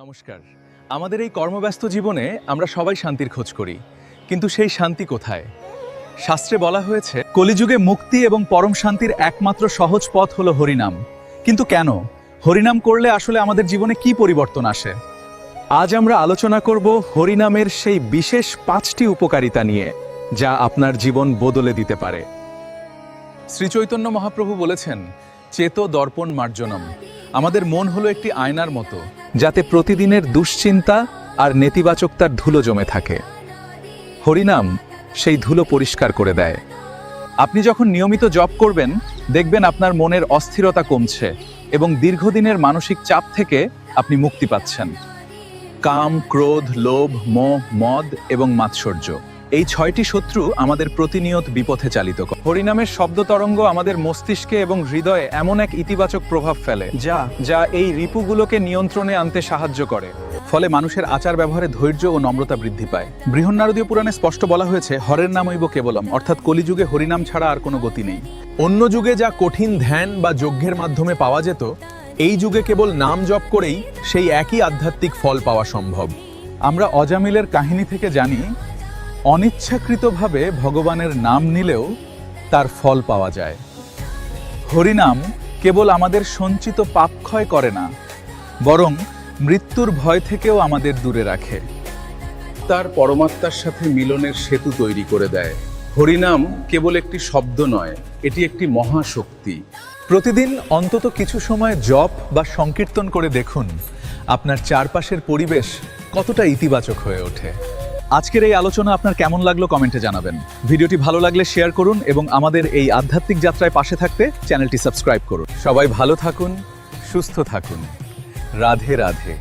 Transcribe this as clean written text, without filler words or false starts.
নমস্কার। আমাদের এই কর্মব্যস্ত জীবনে আমরা সবাই শান্তির খোঁজ করি, কিন্তু সেই শান্তি কোথায়? শাস্ত্রে বলা হয়েছে কলিযুগে মুক্তি এবং পরম শান্তির একমাত্র সহজ পথ হলো হরিনাম। কিন্তু কেন হরিনাম করলে আসলে আমাদের জীবনে কি পরিবর্তন আসে? আজ আমরা আলোচনা করব হরিনামের সেই বিশেষ 5টি উপকারিতা নিয়ে, যা আপনার জীবন বদলে দিতে পারে। শ্রী চৈতন্য মহাপ্রভু বলেছেন, চেতো দর্পণ মার্জনম। আমাদের মন হলো একটি আয়নার মতো, যাতে প্রতিদিনের দুশ্চিন্তা আর নেতিবাচকতার ধুলো জমে থাকে। হরিনাম সেই ধুলো পরিষ্কার করে দেয়। আপনি যখন নিয়মিত জপ করবেন, দেখবেন আপনার মনের অস্থিরতা কমছে এবং দীর্ঘদিনের মানসিক চাপ থেকে আপনি মুক্তি পাচ্ছেন। কাম, ক্রোধ, লোভ, মোহ, মদ এবং মাৎসর্য, এই 6টি শত্রু আমাদের প্রতিনিয়ত বিপথে চালিত করে। হরিনামের শব্দ তরঙ্গ আমাদের মস্তিষ্কে এবং হৃদয়ে এমন এক ইতিবাচক প্রভাব ফেলে যা এই রিপুগুলোকে নিয়ন্ত্রণে আনতে সাহায্য করে। ফলে মানুষের আচার ব্যবহারে ধৈর্য ও নম্রতা বৃদ্ধি পায়। বৃহন্নারদীয় পুরাণে স্পষ্ট বলা হয়েছে, হরের নামৈব কেবলম, অর্থাৎ কলিযুগে হরিনাম ছাড়া আর কোনো গতি নেই। অন্য যুগে যা কঠিন ধ্যান বা যজ্ঞের মাধ্যমে পাওয়া যেত, এই যুগে কেবল নাম জপ করেই সেই একই আধ্যাত্মিক ফল পাওয়া সম্ভব। আমরা অজামিলের কাহিনী থেকে জানি, অনিচ্ছাকৃতভাবে ভগবানের নাম নিলেও তার ফল পাওয়া যায়। হরিনাম কেবল আমাদের সঞ্চিত পাপ ক্ষয় করে না, বরং মৃত্যুর ভয় থেকেও আমাদের দূরে রাখে। তার পরমাত্মার সাথে মিলনের সেতু তৈরি করে দেয়। হরিনাম কেবল একটি শব্দ নয়, এটি একটি মহাশক্তি। প্রতিদিন অন্তত কিছু সময় জপ বা সংকীর্তন করে দেখুন, আপনার চারপাশের পরিবেশ কতটা ইতিবাচক হয়ে ওঠে। আজকের এই আলোচনা আপনার কেমন লাগলো কমেন্টে জানাবেন। ভিডিওটি ভালো লাগলে শেয়ার করুন এবং আমাদের এই আধ্যাত্মিক যাত্রায় পাশে থাকতে চ্যানেলটি সাবস্ক্রাইব করুন। সবাই ভালো থাকুন, সুস্থ থাকুন। রাধে রাধে।